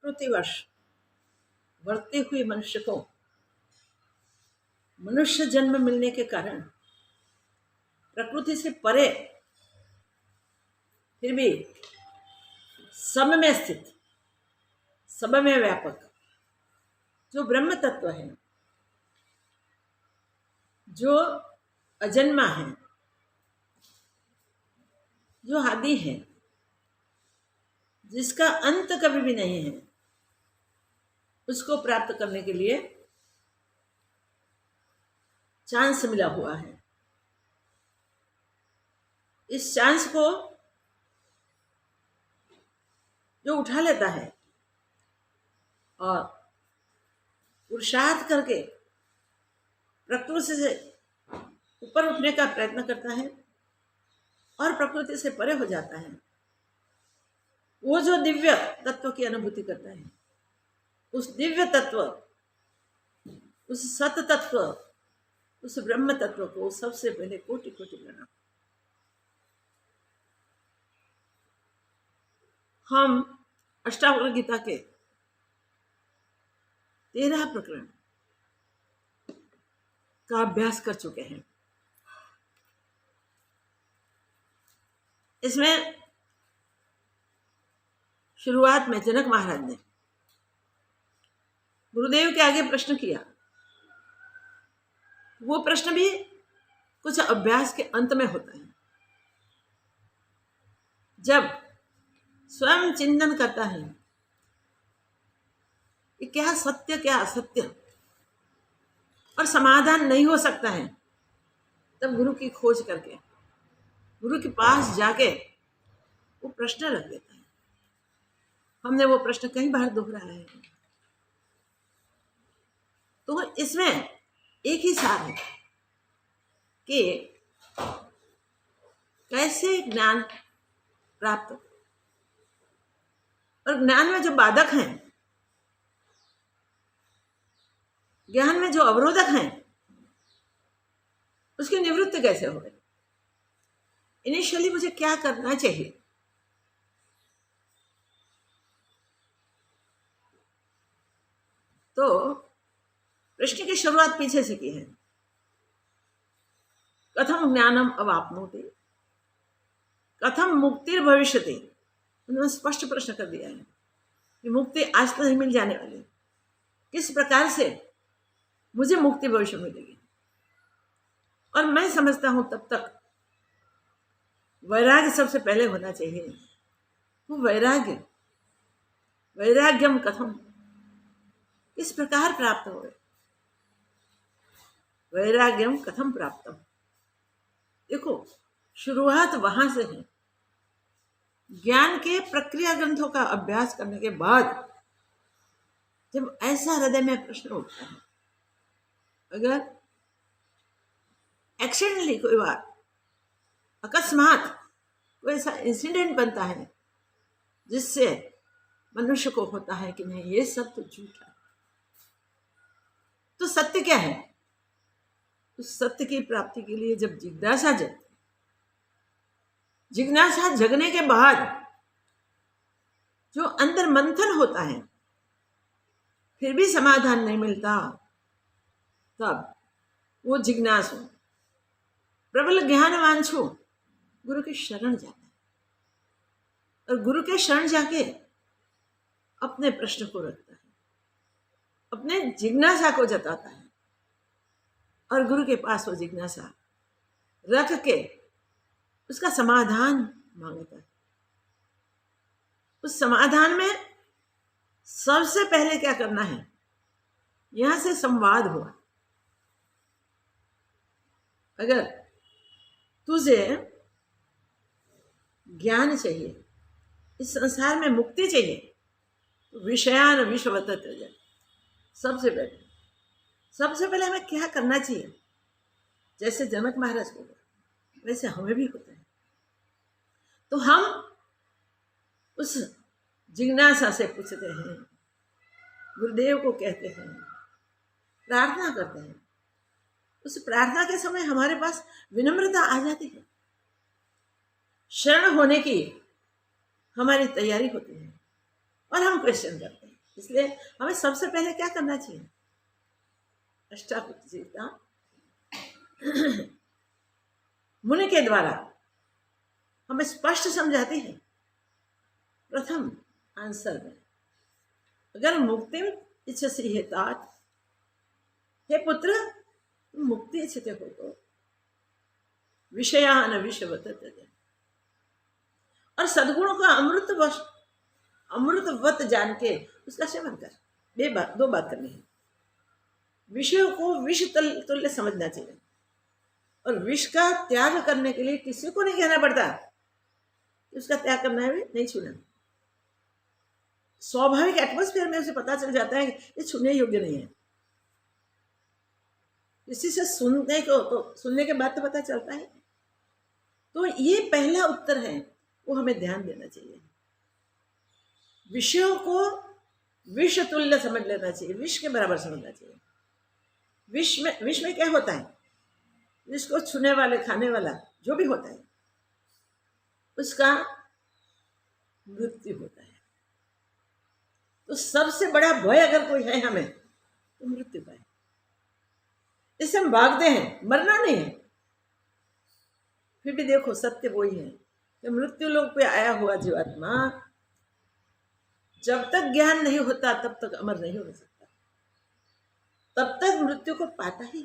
प्रकृतिवश बढ़ते हुए मनुष्य को मनुष्य जन्म मिलने के कारण प्रकृति से परे फिर भी सब में स्थित, सब में व्यापक जो ब्रह्म तत्व है, जो अजन्मा है, जो आदि है, जिसका अंत कभी भी नहीं है, उसको प्राप्त करने के लिए चांस मिला हुआ है। इस चांस को जो उठा लेता है और पुरुषार्थ करके प्रकृति से ऊपर उठने का प्रयत्न करता है और प्रकृति से परे हो जाता है, वो जो दिव्य तत्व की अनुभूति करता है, उस दिव्य तत्व, उस सत तत्व, उस ब्रह्म तत्व को सबसे पहले कोटि कोटि प्रणाम। हम अष्टावक्र गीता के 13 प्रकरण का अभ्यास कर चुके हैं। इसमें शुरुआत में जनक महाराज ने गुरुदेव के आगे प्रश्न किया। वो प्रश्न भी कुछ अभ्यास के अंत में होता है, जब स्वयं चिंतन करता है कि क्या सत्य क्या असत्य और समाधान नहीं हो सकता है, तब गुरु की खोज करके गुरु के पास जाके वो प्रश्न रख देता है। हमने वो प्रश्न कई बार दोहराया है। तो इसमें एक ही सार है कि कैसे ज्ञान प्राप्त, और ज्ञान में जो बाधक हैं, ज्ञान में जो अवरोधक हैं, उसकी निवृत्ति कैसे हो। इनिशियली मुझे क्या करना चाहिए। तो प्रश्न की शुरुआत पीछे से की है। कथम ज्ञानम अवाप्नोति, कथम मुक्तिर भविष्यति। उन्होंने स्पष्ट प्रश्न कर दिया है कि मुक्ति आज तो नहीं मिल जाने वाली, किस प्रकार से मुझे मुक्ति भविष्य मिलेगी। और मैं समझता हूं तब तक वैराग्य सबसे पहले होना चाहिए। वो वैराग्य, वैराग्यम कथम, किस प्रकार प्राप्त हो। वैराग्यम कथम प्राप्तम, देखो शुरुआत वहां से है। ज्ञान के प्रक्रिया ग्रंथों का अभ्यास करने के बाद जब ऐसा हृदय में प्रश्न उठता है, अगर एक्सीडेंटली कोई बार अकस्मात कोई ऐसा इंसिडेंट बनता है जिससे मनुष्य को होता है कि नहीं ये सब तो झूठ है, तो सत्य क्या है। उस सत्य की प्राप्ति के लिए जब जिज्ञासा जगती, जिज्ञासा जगने के बाद जो अंदर मंथन होता है, फिर भी समाधान नहीं मिलता, तब वो जिज्ञासु प्रबल ज्ञानवांछु गुरु की शरण जाता है और गुरु के शरण जाके अपने प्रश्न को रखता है, अपने जिज्ञासा को जताता है और गुरु के पास वो जिज्ञासा रख के उसका समाधान मांगता है। उस समाधान में सबसे पहले क्या करना है, यहां से संवाद हुआ। अगर तुझे ज्ञान चाहिए, इस संसार में मुक्ति चाहिए, तो विषयान विषवत त्यज। सबसे पहले हमें क्या करना चाहिए। जैसे जनक महाराज को वैसे हमें भी होता है। तो हम उस जिज्ञासा से पूछते हैं, गुरुदेव को कहते हैं, प्रार्थना करते हैं। उस प्रार्थना के समय हमारे पास विनम्रता आ जाती है, शरण होने की हमारी तैयारी होती है और हम क्वेश्चन करते हैं। इसलिए हमें सबसे पहले क्या करना चाहिए? अष्टावक्र गीता मुनि के द्वारा हमें स्पष्ट समझाती है। प्रथम आंसर में, अगर मुक्ति इच्छसि हेतात, हे पुत्र तुम मुक्ति इच्छते हो तो विषयान विषवत त्यज, और सद्गुणों का अमृतवत जान के उसका सेवन कर। दो बात करनी है। विषयों को विष तुल्य समझना चाहिए, और विष का त्याग करने के लिए किसी को नहीं कहना पड़ता कि उसका त्याग करना है, भी नहीं छूना। स्वाभाविक एटमॉस्फेयर में उसे पता चल जाता है कि ये छूने योग्य नहीं है। किसी से सुनने के बाद तो पता चलता है। तो ये पहला उत्तर है, वो हमें ध्यान देना चाहिए। विषयों को विष तुल्य समझ लेना चाहिए, विष के बराबर समझना चाहिए। विष में क्या होता है? जिसको छूने वाले, खाने वाला जो भी होता है, उसका मृत्यु होता है। तो सबसे बड़ा भय अगर कोई है हमें, तो मृत्यु का है। इससे हम भागते हैं, मरना नहीं है। फिर भी देखो, सत्य वही है कि मृत्यु लोक पे आया हुआ जीवात्मा जब तक ज्ञान नहीं होता तब तक अमर नहीं हो सकता, तब तक मृत्यु को पाता ही,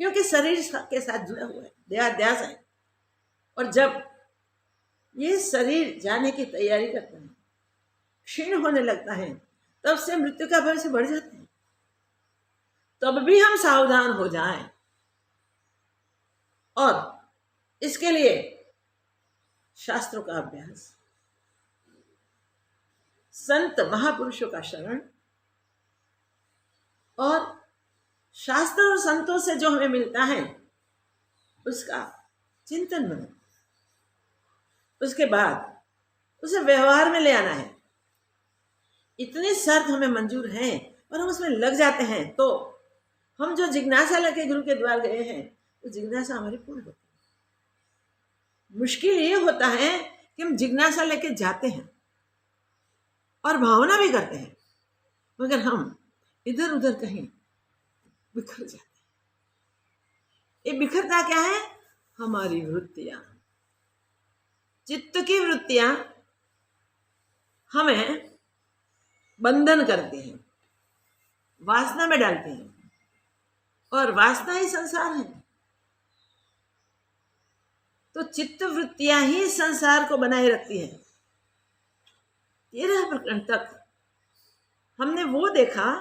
क्योंकि शरीर के साथ जुड़ा हुआ है, देहाध्यास है। और जब ये शरीर जाने की तैयारी करता है, क्षीण होने लगता है, तब से मृत्यु का भय से बढ़ जाता है। तब भी हम सावधान हो जाएं, और इसके लिए शास्त्रों का अभ्यास, संत महापुरुषों का शरण, और शास्त्र और संतों से जो हमें मिलता है उसका चिंतन मनन, उसके बाद उसे व्यवहार में ले आना है। इतनी शर्त हमें मंजूर हैं और हम उसमें लग जाते हैं, तो हम जो जिज्ञासा लेके गुरु के द्वार गए हैं, वो जिज्ञासा हमारी पूर्ण होती है। मुश्किल ये होता है कि हम जिज्ञासा लेके जाते हैं और भावना भी करते हैं, मगर हम इधर उधर कहीं बिखर जाते हैं। ये बिखरता क्या है? हमारी वृत्तियां, चित्त की वृत्तियां हमें बंधन करती हैं, वासना में डालती हैं, और वासना ही संसार है। तो चित्त वृत्तियां ही संसार को बनाए रखती हैं। 13 प्रकरण तक हमने वो देखा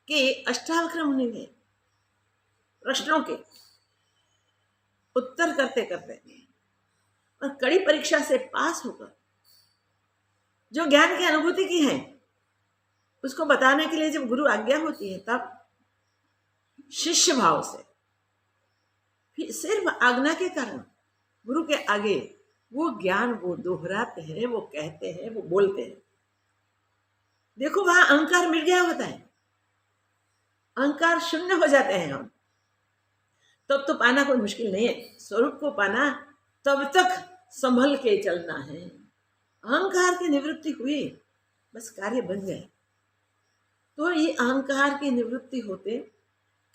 कि अष्टावक्र मुनि ने प्रश्नों के उत्तर करते करते और कड़ी परीक्षा से पास होकर जो ज्ञान की अनुभूति की है, उसको बताने के लिए जब गुरु आज्ञा होती है, तब शिष्य भाव से, फिर सिर्फ आज्ञा के कारण गुरु के आगे वो ज्ञान वो दोहराते हैं, वो कहते हैं, वो बोलते हैं। देखो, वहां अहंकार मिट गया होता है, अहंकार शून्य हो जाते हैं हम, तब तो पाना कोई मुश्किल नहीं है। स्वरूप को पाना तब तक संभल के चलना है। अहंकार की निवृत्ति हुई, बस कार्य बन गए। तो ये अहंकार की निवृत्ति होते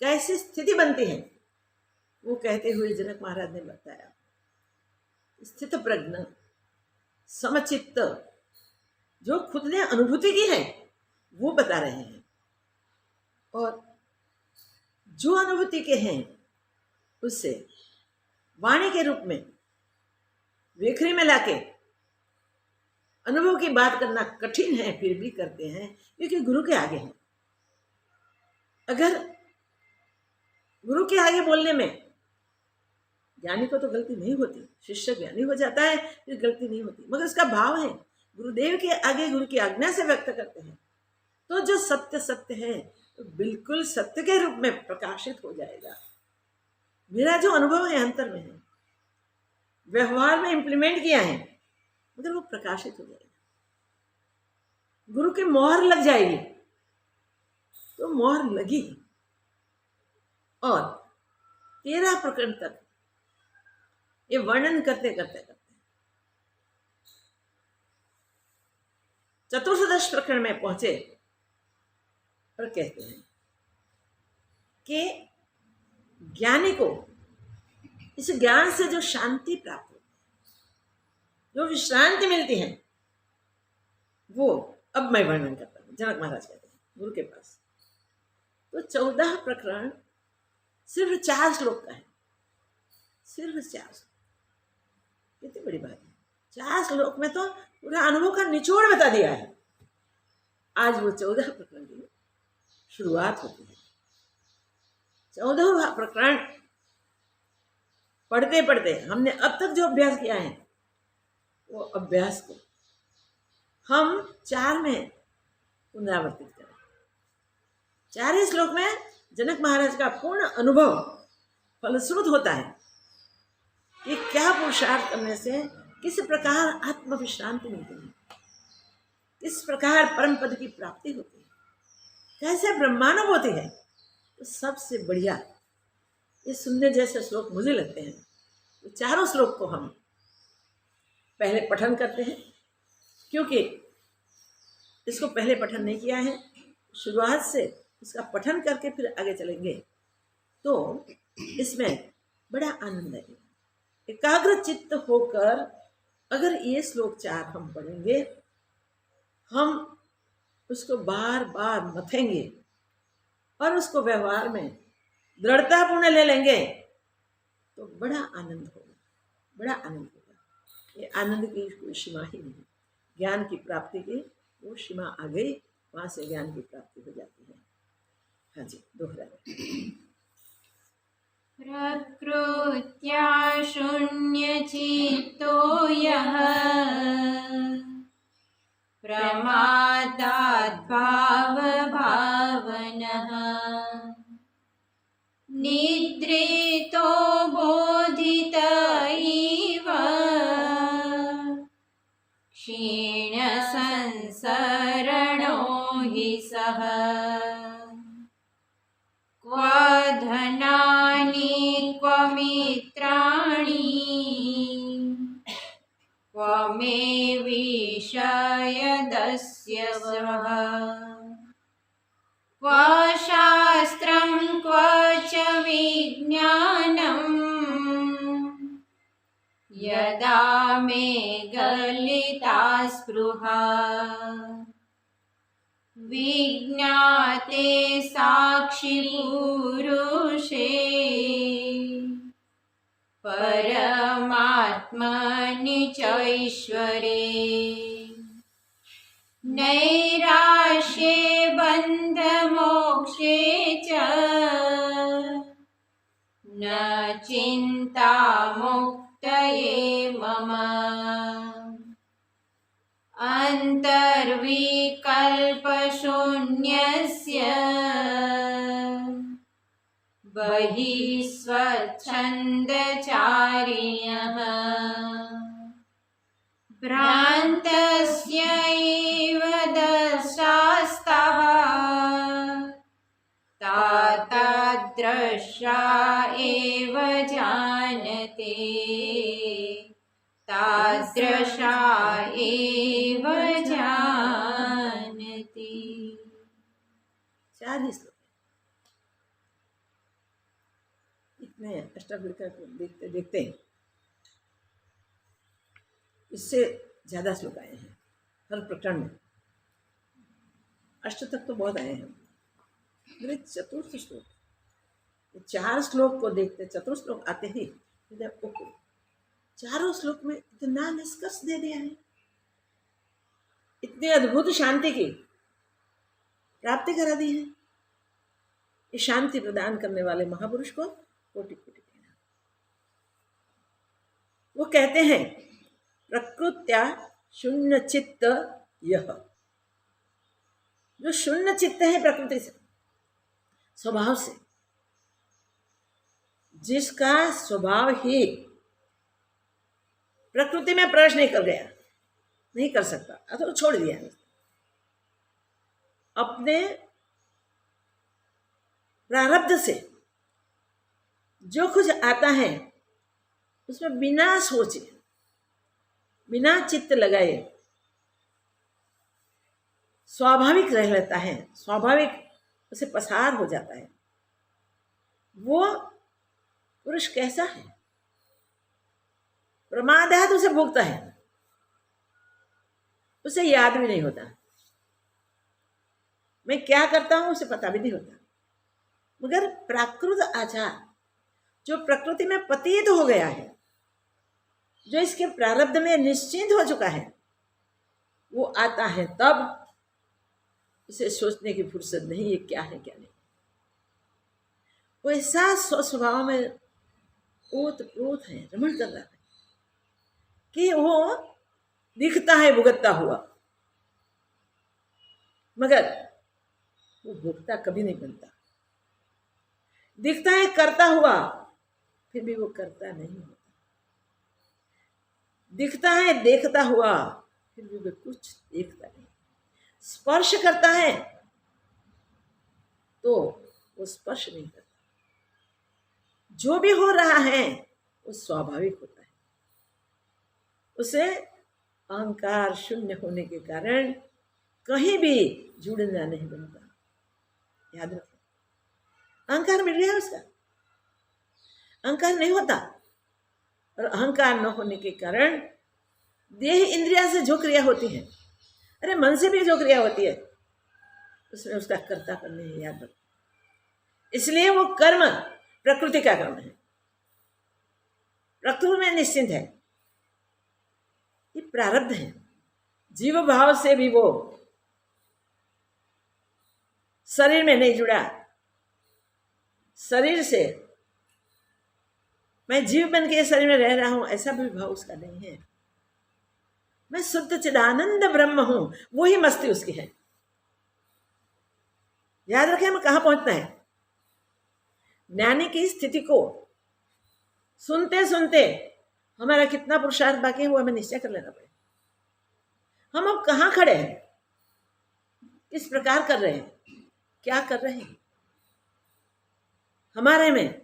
कैसी स्थिति बनती है, वो कहते हुए जनक महाराज ने बताया। स्थित प्रज्ञ समचित्त, जो खुद ने अनुभूति की है वो बता रहे हैं, और जो अनुभूति के हैं उससे वाणी के रूप में वेखरी में लाके अनुभव की बात करना कठिन है, फिर भी करते हैं क्योंकि गुरु के आगे हैं। अगर गुरु के आगे बोलने में ज्ञानी को तो गलती नहीं होती, शिष्य ज्ञानी हो जाता है फिर गलती नहीं होती, मगर उसका भाव है गुरुदेव के आगे गुरु की आज्ञा से व्यक्त करते हैं, तो जो सत्य सत्य है तो बिल्कुल सत्य के रूप में प्रकाशित हो जाएगा। मेरा जो अनुभव है अंतर में है, व्यवहार में इंप्लीमेंट किया है, मगर वो प्रकाशित हो जाएगा। गुरु की मोहर लग जाएगी, तो मोहर लगी, और 13 प्रकरण तक ये वर्णन करते करते करते चतुर्दश प्रकरण में पहुंचे और कहते हैं कि ज्ञानी को इस ज्ञान से जो शांति प्राप्त होती है, जो विश्रांति मिलती है, वो अब मैं वर्णन करता हूँ। जनक महाराज कहते हैं गुरु के पास। तो 14 प्रकरण सिर्फ 4 श्लोक का है, सिर्फ 4 श्लोक। कितनी बड़ी बात है, 4 श्लोक में तो पूरा अनुभव का निचोड़ बता दिया है। आज वो 14 प्रकरण की शुरुआत होती है। 14वां प्रकरण पढ़ते पढ़ते हमने अब तक जो अभ्यास किया है, वो अभ्यास को हम 4 में पुनरावर्तित करें। 4 ही श्लोक में जनक महाराज का पूर्ण अनुभव फलश्रुत होता है कि क्या पुरुषार्थ करने से किस प्रकार आत्म विश्रांति मिलती है, किस प्रकार परम पद की प्राप्ति होती है, कैसे ब्रह्मानुभूति है। तो सबसे बढ़िया ये सुनने जैसे श्लोक मुझे लगते हैं। तो 4 श्लोक को हम पहले पठन करते हैं, क्योंकि इसको पहले पठन नहीं किया है। शुरुआत से इसका पठन करके फिर आगे चलेंगे तो इसमें बड़ा आनंद आएगा। एकाग्र चित्त होकर अगर ये श्लोक 4 हम पढ़ेंगे, हम उसको बार बार मथेंगे और उसको व्यवहार में दृढ़तापूर्ण ले लेंगे तो बड़ा आनंद होगा, बड़ा आनंद होगा। ये आनंद की कोई सीमा ही नहीं। ज्ञान की प्राप्ति की वो सीमा आ गई, वहाँ से ज्ञान की प्राप्ति हो जाती है। हाँ जी, दोहरा। प्रकृत्या शून्यचित्तो यः प्रमादात् भावभावनः निद्रितो बोधित इव क्षीणसंसरणो हि सः क्व धनानि क्व मित्राणि क्व मे विषयदस्य स्वः क्व शास्त्रं क्व च विज्ञानम् यदा मे गलिता स्पृहा विज्ञाते साक्षिपुरुषे परमात्मनि चैश्वरे नैराश्ये बन्धमोक्षे च न चिन्ता मुक्तये मम अन्तर्विकल्पशून्यस्य बहिः स्वच्छन्दचारिणः भ्रान्तस्य एव दशास्तः तादृशा एव जानते तादृशा एव जानति। 4 ही श्लोक इतने अष्टभृंकर को देखते देखते इससे ज्यादा श्लोक आए हैं हर प्रकरण में। अष्ट तक तो बहुत आए हैं, मेरे चतुर्थ श्लोक, 4 श्लोक को देखते चतुर्थ श्लोक आते ही ओके, 4 श्लोक में इतना निष्कर्ष दे दिया है, इतनी अद्भुत शांति की प्राप्ति करा दी है। ये शांति प्रदान करने वाले महापुरुष को कोटि कोटि देना। वो कहते हैं प्रकृत्या शून्य चित्त यह, जो शून्य चित्त है प्रकृति से, स्वभाव से, जिसका स्वभाव ही प्रकृति में प्रवेश नहीं कर गया, नहीं कर सकता अथवा छोड़ दिया है, अपने प्रारब्ध से जो कुछ आता है उसमें बिना सोचे बिना चित्त लगाए स्वाभाविक रह लेता है, स्वाभाविक उसे पसार हो जाता है, वो पुरुष कैसा है? प्रमादात उसे भोगता है, उसे याद भी नहीं होता, मैं क्या करता हूं उसे पता भी नहीं होता। मगर प्राकृत आचार जो प्रकृति में पतित हो गया है, जो इसके प्रारब्ध में निश्चित हो चुका है, वो आता है तब उसे सोचने की फुर्सत नहीं, ये क्या है क्या नहीं। वो ऐसा स्वभाव में ओत प्रोत है, रमण कर रहा है कि वो दिखता है भुगतता हुआ, मगर वो भोगता कभी नहीं बनता। दिखता है करता हुआ, फिर भी वो करता नहीं होता। दिखता है देखता हुआ, फिर भी वो कुछ देखता नहीं। स्पर्श करता है तो वो स्पर्श नहीं करता। जो भी हो रहा है वो स्वाभाविक होता है। उसे अहंकार शून्य होने के कारण कहीं भी जुड़ना नहीं बनता। याद रखें, अहंकार मिल गया उसका, अहंकार नहीं होता। और अहंकार न होने के कारण देह इंद्रिया से जो क्रिया होती है, अरे मन से भी जो क्रिया होती है, उसमें उसका कर्तापन नहीं है। याद रखो, इसलिए वो कर्म प्रकृति का कर्म है, प्रकृति में निश्चिंत है। ये प्रारब्ध है। जीव भाव से भी वो शरीर में नहीं जुड़ा। शरीर से मैं जीव बन के शरीर में रह रहा हूं, ऐसा भी भाव उसका नहीं है। मैं शुद्ध चिदानंद ब्रह्म हूं, वही मस्ती उसकी है। याद रखें, हमें कहां पहुंचना है। ज्ञानी की स्थिति को सुनते सुनते हमारा कितना पुरुषार्थ बाकी है वो हमें निश्चय कर लेना पड़ेगा। हम अब कहां खड़े हैं, किस प्रकार कर रहे हैं, क्या कर रहे हैं। हमारे में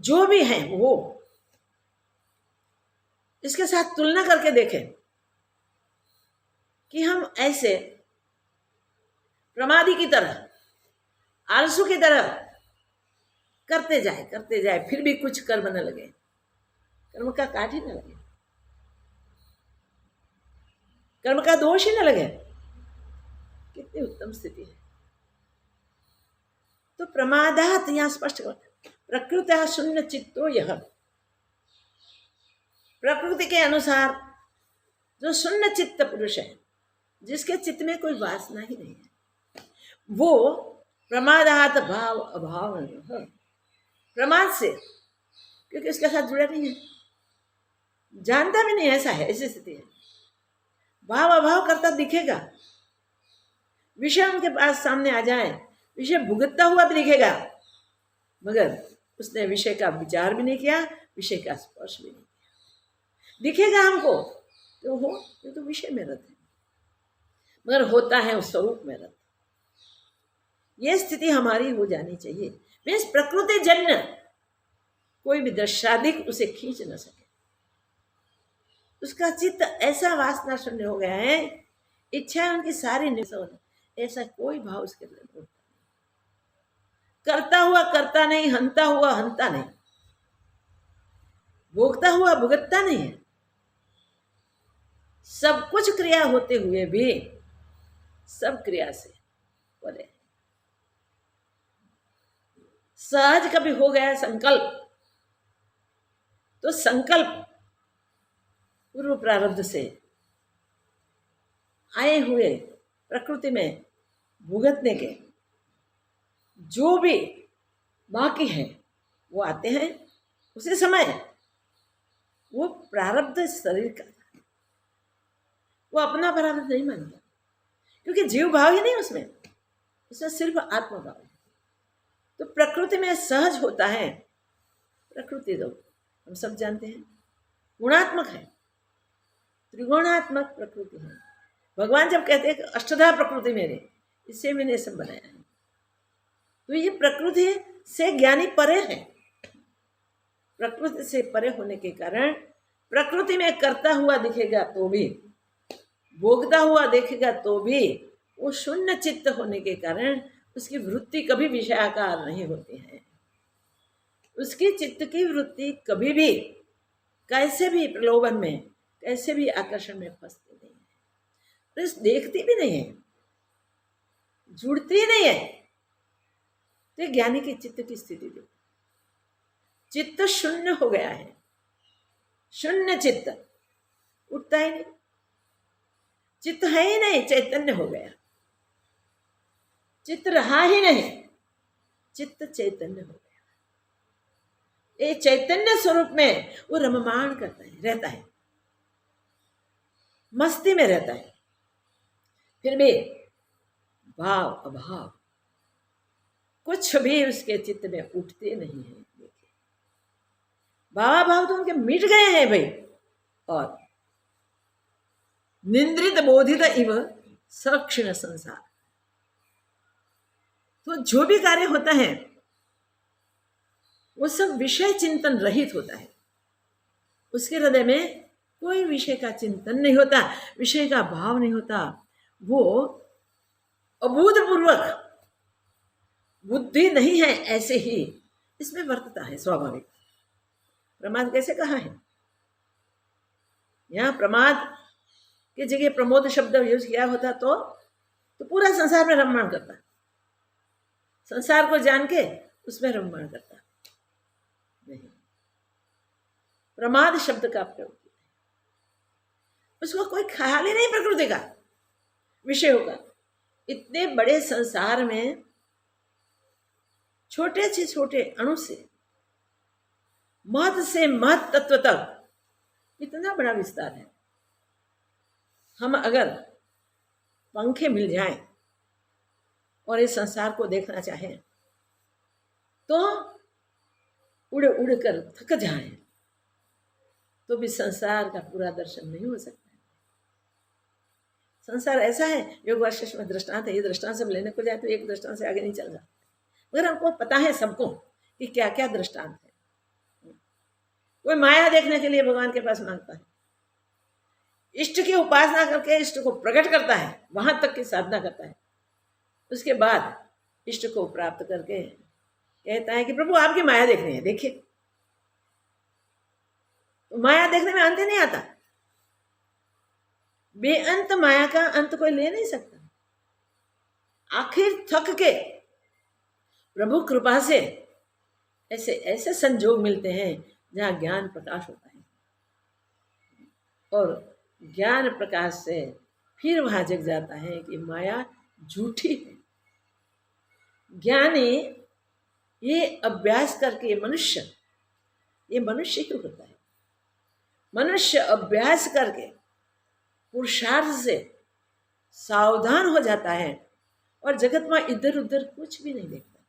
जो भी है वो इसके साथ तुलना करके देखें कि हम ऐसे प्रमादी की तरह, आलसू की तरह करते जाए, फिर भी कुछ कर्म न लगे, कर्म का काट ही न लगे, कर्म का दोष ही न लगे। कितनी उत्तम स्थिति है। तो प्रमादात यहां स्पष्ट कर, प्रकृति शून्य चित्तो यह, प्रकृति के अनुसार जो शून्य चित्त पुरुष है, जिसके चित्त में कोई वासना ही नहीं है, वो प्रमादात भाव अभाव, प्रमाद से, क्योंकि उसके साथ जुड़ा नहीं है, जानता भी नहीं, ऐसा है, ऐसी स्थिति है। भाव अभाव करता दिखेगा, विषय उनके पास सामने आ जाए, विषय भुगतता हुआ भी दिखेगा, मगर उसने विषय का विचार भी नहीं किया, विषय का स्पर्श भी नहीं किया। दिखेगा हमको तो हो, ये तो विषय में रत है, मगर होता है उस स्वरूप में रत। ये स्थिति हमारी हो जानी चाहिए। मीन्स प्रकृति जन्य कोई भी दृश्यादिक उसे खींच न सके। उसका चित्त ऐसा वासना शून्य हो गया है, इच्छा उनकी सारी निष्फल, ऐसा कोई भाव उसके अंदर नहीं। करता हुआ करता नहीं, हंता हुआ हंता नहीं, भोगता हुआ भुगतता नहीं है। सब कुछ क्रिया होते हुए भी सब क्रिया से परे। सहज कभी हो गया संकल्प, तो संकल्प पूर्व प्रारब्ध से आए हुए प्रकृति में भुगतने के जो भी बाकी है वो आते हैं। उसी समय वो प्रारब्ध शरीर का, वो अपना प्रारब्ध नहीं मानता, क्योंकि जीव भाव ही नहीं उसमें सिर्फ आत्म भाव है। तो प्रकृति में सहज होता है। प्रकृति तो हम सब जानते हैं गुणात्मक है, त्रिगुणात्मक प्रकृति है। भगवान जब कहते हैं कि अष्टधा प्रकृति मेरे, इससे मैंने सब बनाया है, तो ये प्रकृति से ज्ञानी परे है। प्रकृति से परे होने के कारण प्रकृति में करता हुआ दिखेगा तो भी भोगता हुआ देखेगा तो भी वो शून्य चित्त होने के कारण उसकी वृत्ति कभी विषयाकार नहीं होती है। उसकी चित्त की वृत्ति कभी भी कैसे भी प्रलोभन में, कैसे भी आकर्षण में फंसती नहीं है, तो देखती भी नहीं है, जुड़ती नहीं है। तो ज्ञानी की चित्त की स्थिति देखो, चित्त शून्य हो गया है, शून्य चित्त, उठता ही नहीं, चित्त है ही नहीं, चैतन्य हो गया, चित्त रहा ही नहीं, चित्त चैतन्य हो गया। ये चैतन्य स्वरूप में वो रममाण करता है, रहता है, मस्ती में रहता है। फिर भी भाव अभाव कुछ भी उसके चित्त में उठते नहीं है। देखिए, भाव तो उनके मिट गए हैं भाई। और निंद्रित बोधित इव सक्षिण संसार, तो जो भी कार्य होता है वो सब विषय चिंतन रहित होता है। उसके हृदय में कोई विषय का चिंतन नहीं होता, विषय का भाव नहीं होता। वो अभूतपूर्वक बुद्धि नहीं है, ऐसे ही इसमें वर्तता है स्वाभाविक। प्रमाद कैसे कहा है? यहाँ प्रमाद की जगह प्रमोद शब्द यूज किया होता तो पूरा संसार में रममाण करता, संसार को जान के उसमें रममाण करता। नहीं, प्रमाद शब्द का प्रयोग है, उसको कोई ख्याल ही नहीं प्रकृति का, विषयों का। इतने बड़े संसार में छोटे से छोटे अणु से महत तत्व तक इतना बड़ा विस्तार है। हम अगर पंखे मिल जाएं और इस संसार को देखना चाहें तो उड़ उड़ कर थक जाएं तो भी संसार का पूरा दर्शन नहीं हो सकता। संसार ऐसा है, योग वाशिष्ठ में दृष्टांत है, ये दृष्टांत सब लेने को जाए तो एक दृष्टांत से आगे नहीं चल जाता। मगर हमको पता है सबको कि क्या क्या दृष्टांत है। कोई माया देखने के लिए भगवान के पास मांगता है, इष्ट की उपासना करके इष्ट को प्रकट करता है, वहां तक की साधना करता है। उसके बाद इष्ट को प्राप्त करके कहता है कि प्रभु आपकी माया देखनी है, देखिए। तो माया देखने में अंत नहीं आता, बेअंत माया का अंत कोई ले नहीं सकता। आखिर थक के प्रभु कृपा से ऐसे ऐसे संजोग मिलते हैं जहां ज्ञान प्रकाश होता है, और ज्ञान प्रकाश से फिर वहां जग जाता है कि माया झूठी है। ज्ञानी ये अभ्यास करके मनुष्य ही होता है। मनुष्य अभ्यास करके पुरुषार्थ से सावधान हो जाता है और जगत में इधर उधर कुछ भी नहीं देखता।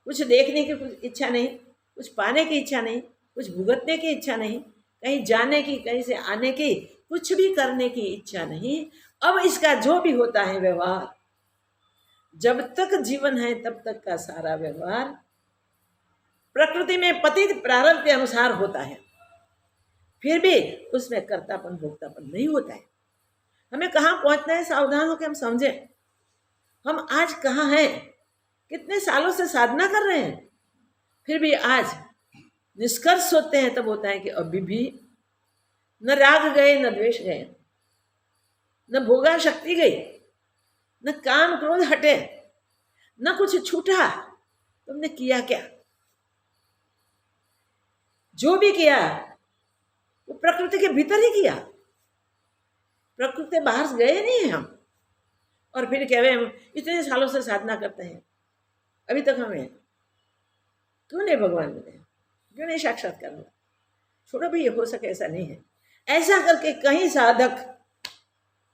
कुछ देखने की कुछ इच्छा नहीं, कुछ पाने की इच्छा नहीं, कुछ भुगतने की इच्छा नहीं, कहीं जाने की, कहीं से आने की, कुछ भी करने की इच्छा नहीं। अब इसका जो भी होता है व्यवहार, जब तक जीवन है तब तक का सारा व्यवहार प्रकृति में पतित प्रारब्ध के अनुसार होता है। फिर भी उसमें कर्तापन भोक्तापन नहीं होता है। हमें कहाँ पहुंचना है, सावधान होकर हम समझें। हम आज कहाँ हैं, कितने सालों से साधना कर रहे हैं, फिर भी आज निष्कर्ष होते हैं तब होता है कि अभी भी न राग गए, न द्वेष गए, न भोगा शक्ति गई, न काम क्रोध हटे, न कुछ छूटा। तुमने किया क्या? जो भी किया वो प्रकृति के भीतर ही किया, प्रकृति बाहर गए नहीं है हम। और फिर कह रहे हम इतने सालों से साधना करते हैं, अभी तक हमें क्यों नहीं भगवान मिले, क्यों नहीं साक्षात्कार हुआ? छोड़ो भी, ये हो सके ऐसा नहीं है। ऐसा करके कई साधक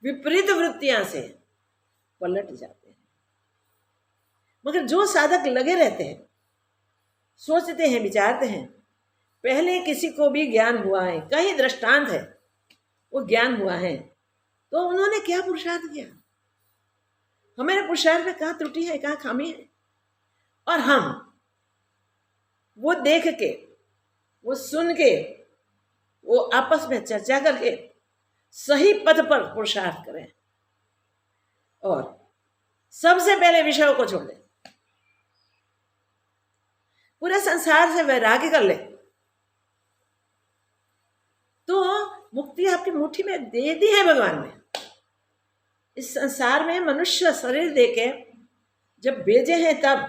विपरीत वृत्तियां से पलट जाते हैं। मगर जो साधक लगे रहते हैं, सोचते हैं, विचारते हैं, पहले किसी को भी ज्ञान हुआ है, कहीं दृष्टांत है वो ज्ञान हुआ है, तो उन्होंने क्या पुरुषार्थ किया, हमारे पुरुषार्थ में कहाँ त्रुटि है, कहाँ खामी है। और हम वो देख के, वो सुन के, वो आपस में चर्चा करके सही पथ पर पुरुषार्थ करें और सबसे पहले विषयों को छोड़ दें, पूरे संसार से वैराग्य कर ले तो मुक्ति आपकी मुट्ठी में दे दी है भगवान ने। इस संसार में मनुष्य शरीर देके जब भेजे हैं तब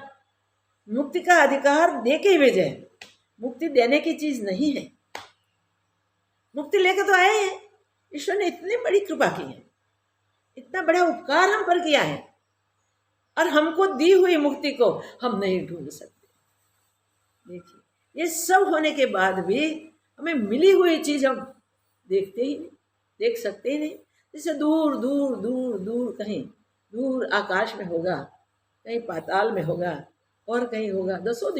मुक्ति का अधिकार देके ही भेजे हैं, मुक्ति देने की चीज नहीं है। मुक्ति लेके तो आए हैं, ईश्वर ने इतनी बड़ी कृपा की है, इतना बड़ा उपकार हम पर किया है और हमको दी हुई मुक्ति को हम नहीं ढूंढ सकते। देखिए ये सब होने के बाद भी हमें मिली हुई चीज हम देखते ही नहीं, देख सकते ही नहीं। जैसे दूर दूर दूर दूर कहीं दूर आकाश में होगा, कहीं पाताल में होगा और कहीं होगा, दसों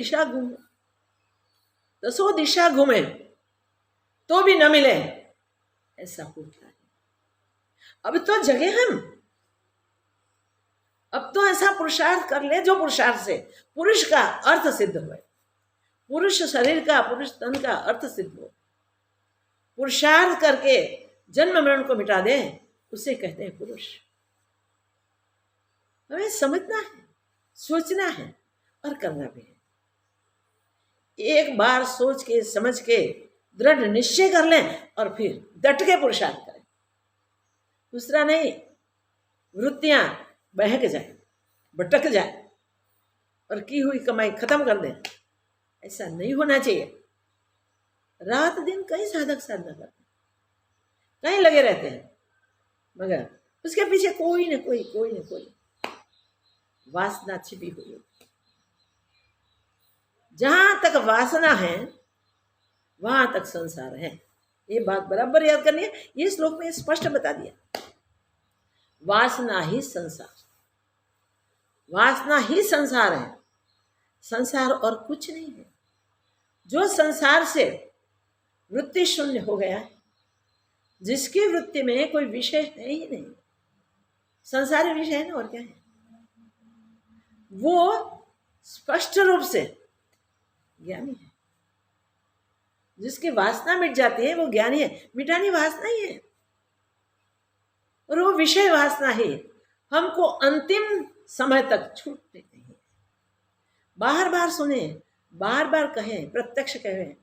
दिशा घूमे तो भी न मिले, ऐसा होता है। अब तो जगह हम, अब तो ऐसा पुरुषार्थ कर ले जो पुरुषार्थ से पुरुष का अर्थ सिद्ध हो, पुरुष शरीर का, पुरुष तन का अर्थ सिद्ध हो। पुरुषार्थ करके जन्म मरण को मिटा दे, उसे कहते हैं पुरुष। हमें समझना है, सोचना है और करना भी है। एक बार सोच के समझ के दृढ़ निश्चय कर लें और फिर डट के पुरुषार्थ करें। दूसरा नहीं, वृत्तियां बहक जाए, भटक जाए और की हुई कमाई खत्म कर दें, ऐसा नहीं होना चाहिए। रात दिन कई साधक साधना करते हैं, कहीं लगे रहते हैं, मगर उसके पीछे कोई न कोई वासना छिपी हुई है। जहां तक वासना है वहां तक संसार है, ये बात बराबर याद करनी है। ये श्लोक में स्पष्ट बता दिया, वासना ही संसार, वासना ही संसार है, संसार और कुछ नहीं है। जो संसार से वृत्ति शून्य हो गया है, जिसकी वृत्ति में कोई विषय है ही नहीं, संसारी विषय है ना, और क्या है, वो स्पष्ट रूप से ज्ञानी है। जिसकी वासना मिट जाती है वो ज्ञानी है। मिटानी वासना ही है और वो विषय वासना ही हमको अंतिम समय तक छूट देती है। बार बार सुने, बार बार कहें, प्रत्यक्ष कहें,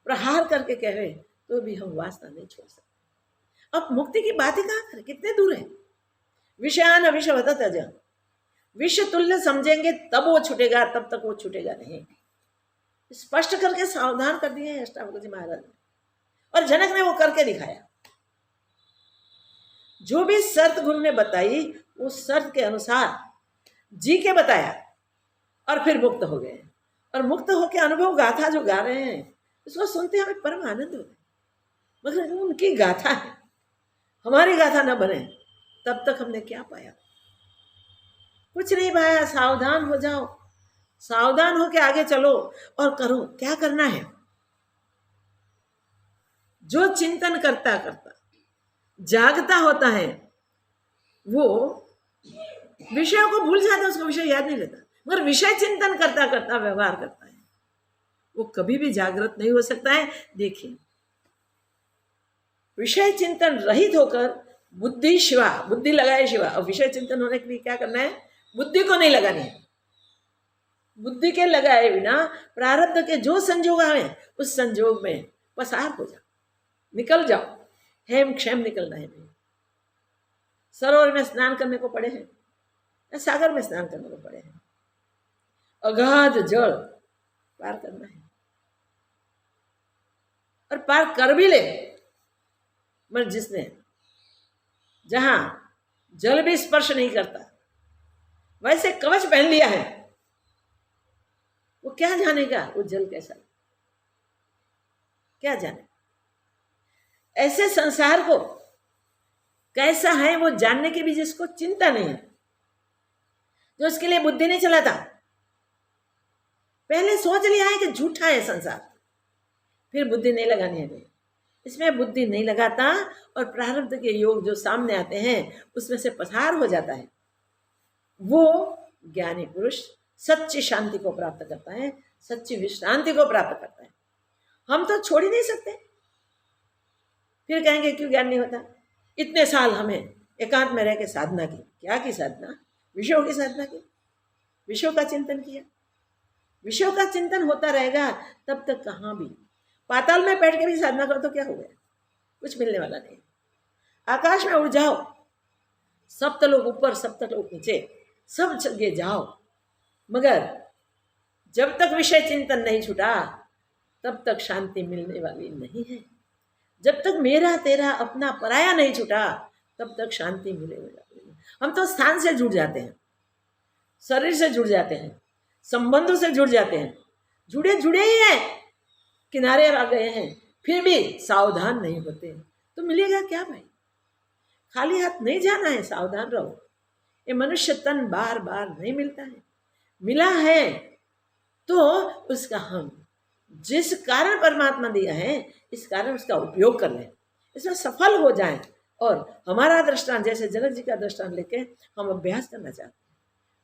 प्रहार करके कहें, तो भी हम वासना नहीं छोड़ सकते। अब मुक्ति की बात ही कहाँ करें, कितने दूर है। विषयान विषवत त्यज, विषय तुल्य समझेंगे तब वो छूटेगा, तब तक वो छूटेगा नहीं। स्पष्ट करके सावधान कर दिए अष्टावक्र जी महाराज ने, और जनक ने वो करके दिखाया। जो भी शर्त गुरु ने बताई उस शर्त के अनुसार जी के बताया और फिर मुक्त हो गए। और मुक्त होकर अनुभव गाथा जो गा रहे हैं उसको सुनते हमें परम आनंद होता है। मगर उनकी गाथा है, हमारी गाथा न बने तब तक हमने क्या पाया, कुछ नहीं पाया। सावधान हो जाओ, सावधान होके आगे चलो और करो। क्या करना है, जो चिंतन करता करता जागता होता है वो विषयों को भूल जाता है, उसको विषय याद नहीं रहता। मगर विषय चिंतन करता करता व्यवहार करता है, वो कभी भी जागृत नहीं हो सकता है। देखिए, विषय चिंतन रहित होकर बुद्धि शिवा, बुद्धि लगाए शिवा। और विषय चिंतन होने के लिए क्या करना है, बुद्धि को नहीं लगानी है। बुद्धि के लगाए बिना प्रारब्ध के जो संजोग आए उस संजोग में पसार हो जाओ, निकल जाओ। हेम क्षेम निकलना है नहीं। सरोवर में स्नान करने को पड़े हैं या सागर में स्नान करने को पड़े हैं, अगाध जल पार करना है और पार कर भी ले। मगर जिसने जहां जल भी स्पर्श नहीं करता वैसे कवच पहन लिया है, वो क्या जानेगा वो जल कैसा, क्या जाने। ऐसे संसार को कैसा है वो जानने की भी जिसको चिंता नहीं है, जो उसके लिए बुद्धि नहीं चलाता, पहले सोच लिया है कि झूठा है संसार, फिर बुद्धि नहीं लगानी है। इसमें बुद्धि नहीं लगाता और प्रारब्ध के योग जो सामने आते हैं उसमें से पसार हो जाता है। वो ज्ञानी पुरुष सच्ची शांति को प्राप्त करता है, सच्ची विश्रांति को प्राप्त करता है। हम तो छोड़ ही नहीं सकते। फिर कहेंगे क्यों ज्ञान नहीं होता, इतने साल हमें एकांत में रह के साधना की। क्या की साधना? विषयों की साधना की, विषयों का चिंतन किया। विषयों का चिंतन होता रहेगा तब तक कहाँ भी। पाताल में बैठ के भी साधना करो तो क्या हो गया? कुछ मिलने वाला नहीं। आकाश में उड़ जाओ, सप्तलोक ऊपर सप्तलोक नीचे, सब जगह जाओ, मगर जब तक विषय चिंतन नहीं छूटा तब तक शांति मिलने वाली नहीं है। जब तक मेरा तेरा अपना पराया नहीं छूटा तब तक शांति मिलेगी। हम तो स्थान से जुड़ जाते हैं, शरीर से जुड़ जाते हैं, संबंधों से जुड़ जाते हैं, जुड़े जुड़े ही हैं, किनारे आ गए हैं, फिर भी सावधान नहीं होते तो मिलेगा क्या भाई? खाली हाथ नहीं जाना है, सावधान रहो। ये मनुष्य तन बार बार नहीं मिलता है। मिला है तो उसका हम जिस कारण परमात्मा दिया है इस कारण उसका उपयोग कर लें, इसमें सफल हो जाएं। और हमारा दृष्टांत, जैसे जनक जी का दृष्टांत लेके हम अभ्यास करना चाहते हैं,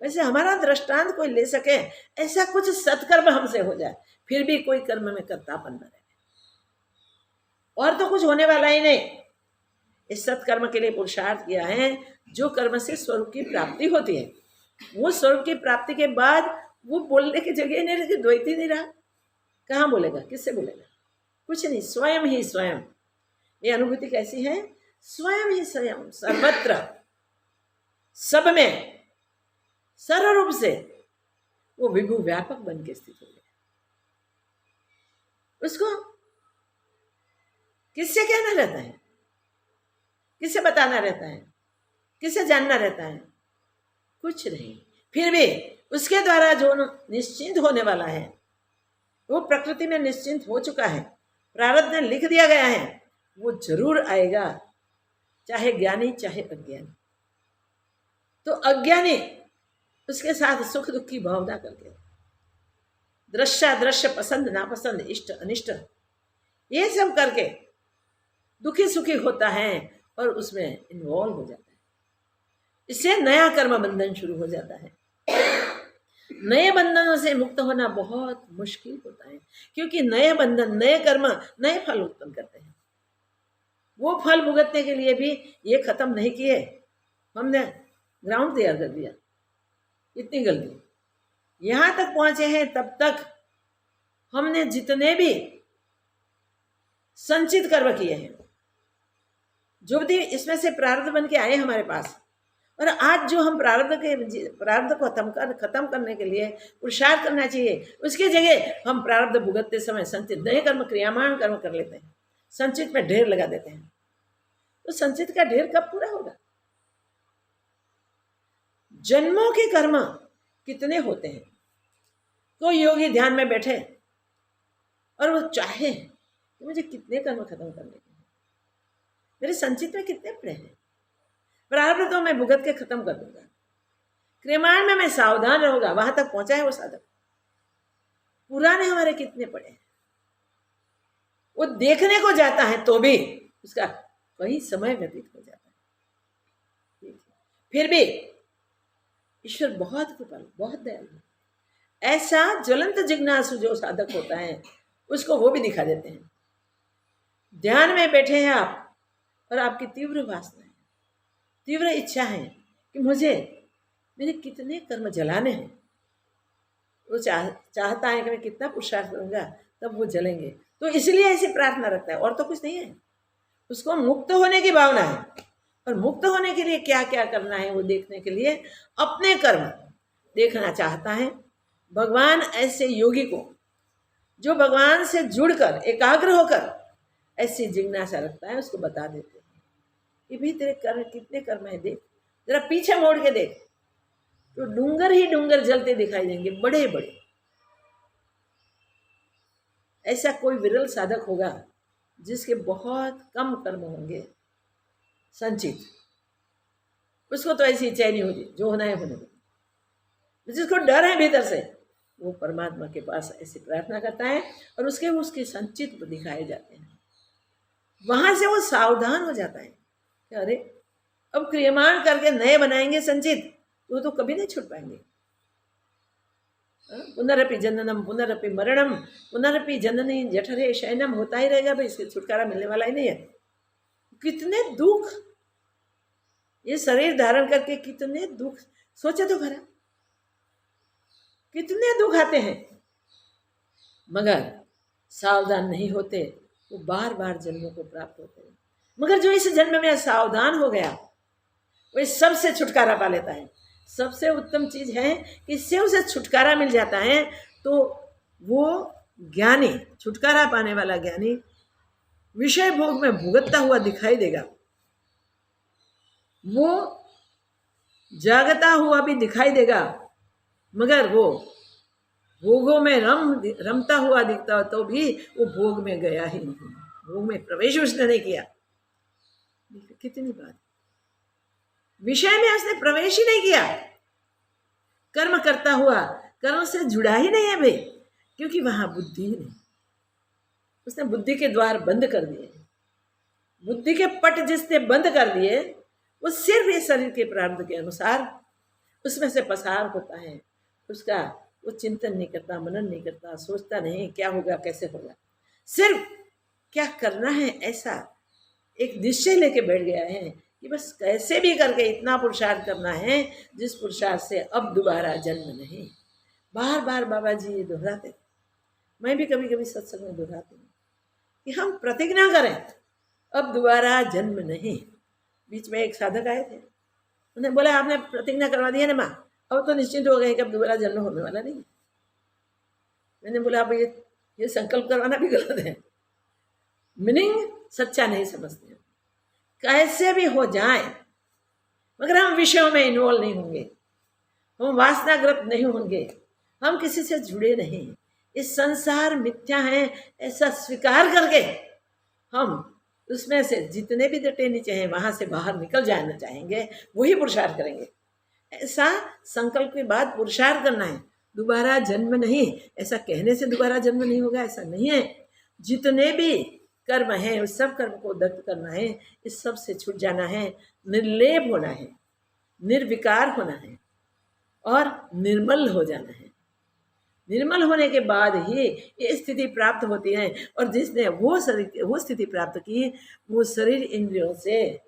वैसे हमारा दृष्टांत कोई ले सके, ऐसा कुछ सत्कर्म हमसे हो जाए, फिर भी कोई कर्म में कर्तापन न रहे, और तो कुछ होने वाला ही नहीं। इस सत्कर्म के लिए पुरुषार्थ किया है, जो कर्म से स्वरूप की प्राप्ति होती है। वो स्वरूप की प्राप्ति के बाद वो बोलने की जगह नहीं रही, द्वैत ही नहीं रहा, कहाँ बोलेगा, किससे बोलेगा? कुछ नहीं, स्वयं ही स्वयं। ये अनुभूति कैसी है? स्वयं ही स्वयं, सर्वत्र, सब में, सर्व रूप से वो विभु व्यापक बन के स्थित हो गया। उसको किससे कहना रहता है, किससे बताना रहता है, किससे जानना रहता है? कुछ नहीं। फिर भी उसके द्वारा जो निश्चिंत होने वाला है वो प्रकृति में निश्चिंत हो चुका है, प्रारब्ध में लिख दिया गया है, वो जरूर आएगा, चाहे ज्ञानी चाहे अज्ञानी। तो अज्ञानी उसके साथ सुख दुख की भावना करके, दृश्य पसंद नापसंद, इष्ट अनिष्ट, ये सब करके दुखी सुखी होता है और उसमें इन्वॉल्व हो जाता है। इससे नया कर्म बंधन शुरू हो जाता है। नए बंधनों से मुक्त होना बहुत मुश्किल होता है, क्योंकि नए बंधन, नए कर्म, नए फल उत्पन्न करते हैं। वो फल भुगतने के लिए भी ये खत्म नहीं किए, हमने ग्राउंड तैयार कर दिया। इतनी गलती यहाँ तक पहुंचे हैं, तब तक हमने जितने भी संचित कर्म किए हैं, जो भी इसमें से प्रारब्ध बन के आए हमारे पास, और आज जो हम प्रारब्ध को खत्म करने के लिए पुरुषार्थ करना चाहिए, उसकी जगह हम प्रारब्ध भुगतते समय संचित नए कर्म, क्रियामान कर्म कर लेते हैं, संचित में ढेर लगा देते हैं। तो संचित का ढेर कब पूरा होगा? जन्मों के कर्म कितने होते हैं। तो योगी ध्यान में बैठे और वो चाहे कि मुझे कितने कर्म खत्म करने हैं, मेरे संचित में कितने पड़े हैं, प्रारब्ध तो मैं भुगत के खत्म कर दूंगा, क्रियामान में मैं सावधान रहूंगा। वहां तक पहुंचा है वो साधक। पुराने हमारे कितने पड़े हैं, वो देखने को जाता है तो भी उसका कई समय व्यतीत हो जाता है। फिर भी ईश्वर बहुत कृपालु, बहुत दयालु। ऐसा ज्वलंत जिज्ञासु जो साधक होता है उसको वो भी दिखा देते हैं। ध्यान में बैठे हैं आप और आपकी तीव्र वासना है, तीव्र इच्छा है कि मुझे मेरे कितने कर्म जलाने हैं। वो चाहता है कि मैं कितना पुरुषार्थ करूंगा तब वो जलेंगे, तो इसलिए ऐसी प्रार्थना रखता है, और तो कुछ नहीं है। उसको मुक्त होने की भावना है, और मुक्त होने के लिए क्या क्या करना है वो देखने के लिए अपने कर्म देखना चाहता है। भगवान ऐसे योगी को, जो भगवान से जुड़कर एकाग्र होकर ऐसी जिज्ञासा रखता है, उसको बता देते हैं कि भी तेरे कर्म कितने कर्म है, देख जरा पीछे मोड़ के देख, तो डूंगर ही डूंगर जलते दिखाई देंगे, बड़े बड़े। ऐसा कोई विरल साधक होगा जिसके बहुत कम कर्म होंगे संचित, उसको तो ऐसी इच्छा नहीं होगी, जो होना है होने दो। जिसको डर है भीतर से, वो परमात्मा के पास ऐसी प्रार्थना करता है और उसके संचित दिखाए जाते हैं। वहां से वो सावधान हो जाता है कि अरे अब क्रियमाण करके नए बनाएंगे संचित, वो तो कभी नहीं छूट पाएंगे। पुनरपि जननम पुनरपि मरणम पुनरपि जननी जठरे शयनम होता ही रहेगा भाई, इसके छुटकारा मिलने वाला ही नहीं है। कितने दुख ये शरीर धारण करके कितने दुख, सोचे तो खरा, कितने दुख आते हैं, मगर सावधान नहीं होते वो बार बार जन्मों को प्राप्त होते हैं। मगर जो इस जन्म में सावधान हो गया वो इस सबसे छुटकारा पा लेता है। सबसे उत्तम चीज है कि इससे उसे छुटकारा मिल जाता है। तो वो ज्ञानी, छुटकारा पाने वाला ज्ञानी विषय भोग में भुगतता हुआ दिखाई देगा, वो जागता हुआ भी दिखाई देगा, मगर वो भोगों में रमता हुआ दिखता हो तो भी वो भोग में गया ही नहीं, भोग में प्रवेश उसने नहीं किया। कितनी बात, विषय में उसने प्रवेश ही नहीं किया, कर्म करता हुआ कर्म से जुड़ा ही नहीं है भाई, क्योंकि वहां बुद्धि ही नहीं, उसने बुद्धि के द्वार बंद कर दिए, बुद्धि के पट जिसने बंद कर दिए वो सिर्फ ये शरीर के प्रारब्ध के अनुसार उसमें से पसार होता है, उसका वो चिंतन नहीं करता, मनन नहीं करता, सोचता नहीं क्या होगा कैसे होगा, सिर्फ क्या करना है ऐसा एक निश्चय लेके बैठ गया है कि बस कैसे भी करके इतना पुरुषार्थ करना है जिस पुरुषार्थ से अब दोबारा जन्म नहीं। बार बार बाबा जी ये दोहराते, मैं भी कभी कभी सत्संग में दोहराती हूँ कि हम प्रतिज्ञा करें अब दोबारा जन्म नहीं। बीच में एक साधक आए थे, उन्हें बोला आपने प्रतिज्ञा करवा दी है ना माँ, अब तो निश्चिंत हो गए कि अब दोबारा जन्म होने वाला नहीं। मैंने बोला अब ये संकल्प करवाना भी गलत है, मीनिंग सच्चा नहीं समझते, कैसे भी हो जाए मगर हम विषयों में इन्वॉल्व नहीं होंगे, हम वासनाग्रस्त नहीं होंगे, हम किसी से जुड़े नहीं, इस संसार मिथ्या है ऐसा स्वीकार करके हम उसमें से जितने भी डटे नीचे हैं वहां से बाहर निकल जाना चाहेंगे, वही पुरुषार्थ करेंगे। ऐसा संकल्प के बाद पुरुषार्थ करना है, दोबारा जन्म नहीं, ऐसा कहने से दोबारा जन्म नहीं होगा ऐसा नहीं है। जितने भी कर्म है उस सब कर्म को दग्ध करना है, इस सब से छूट जाना है, निर्लेप होना है, निर्विकार होना है और निर्मल हो जाना है। निर्मल होने के बाद ही ये स्थिति प्राप्त होती है। और जिसने वो स्थिति प्राप्त की वो शरीर इंद्रियों से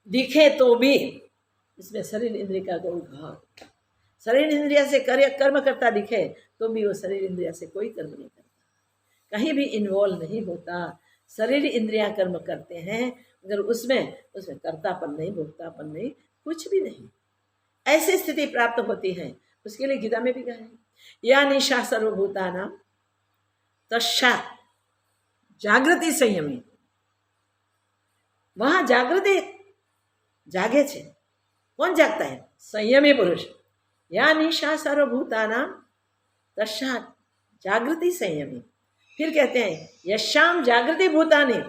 दिखे तो भी, इसमें शरीर इंद्रिय का कोई भाव, शरीर इंद्रिय से कर्म करता दिखे तो भी वो शरीर इंद्रिय से कोई कर्म नहीं करता, कहीं भी इन्वॉल्व नहीं होता। शरीर इंद्रियां कर्म करते हैं मगर उसमें कर्तापन नहीं, भोक्तापन नहीं, कुछ भी नहीं। ऐसी स्थिति प्राप्त होती है। उसके लिए गीता में भी कहा है या निशा सर्वभूतानां तस्मात् जागृति संयमी। वहां जागृति जागे छे, कौन जागता है? संयमी पुरुष। या निशा सर्वभूतानां तस्मात् जागृति संयमी। फिर कहते हैं यशाम जागृति भूतानि,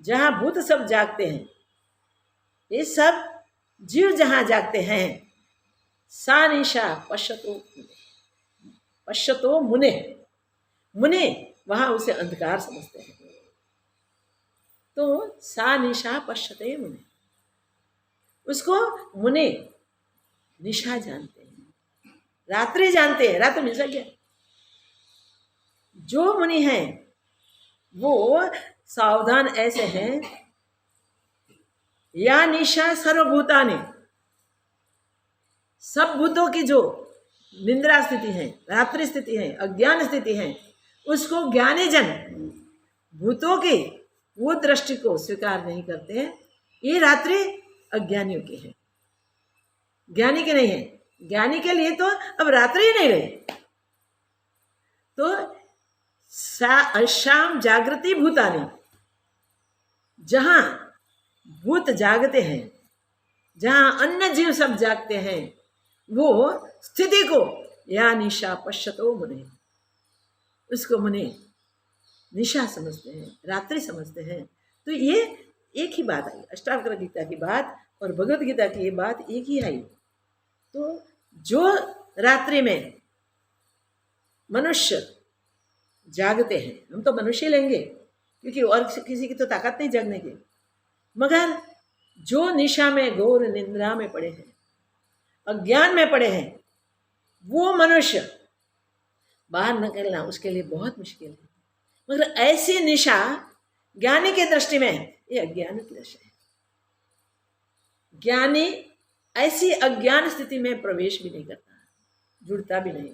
जहां भूत सब जागते हैं, ये सब जीव जहां जागते हैं, सा निशा पश्यतो मुने, मुने वहां उसे अंधकार समझते हैं। तो सा निशा पश्यते मुने, उसको मुने निशा जानते हैं, रात्रि जानते हैं, रात मिल गया। जो मुनि हैं वो सावधान ऐसे हैं, या निशा सर्वभूतानि, सब भूतों की जो निंद्रा स्थिति है, रात्रि स्थिति है, अज्ञान स्थिति है, उसको ज्ञानी जन भूतों की वो दृष्टि को स्वीकार नहीं करते हैं। ये रात्रि अज्ञानियों की है, ज्ञानी के नहीं है। ज्ञानी के लिए तो अब रात्रि ही नहीं रही। तो शाम जागृति भूतानि, जहां भूत जागते हैं, जहां अन्य जीव सब जागते हैं, वो स्थिति को या निशा पश्यतो मुने, उसको मुने निशा समझते हैं, रात्रि समझते हैं। तो ये एक ही बात आई, अष्टावक्र गीता की बात और भगवत गीता की ये बात एक ही आई। तो जो रात्रि में मनुष्य जागते हैं, हम तो मनुष्य लेंगे क्योंकि और किसी की तो ताकत नहीं जगने की, मगर जो निशा में घोर निंद्रा में पड़े हैं, अज्ञान में पड़े हैं, वो मनुष्य बाहर निकलना उसके लिए बहुत मुश्किल है। मगर ऐसी निशा ज्ञानी की दृष्टि में ये अज्ञान की दशा है। ज्ञानी ऐसी अज्ञान स्थिति में प्रवेश भी नहीं करता, जुड़ता भी नहीं।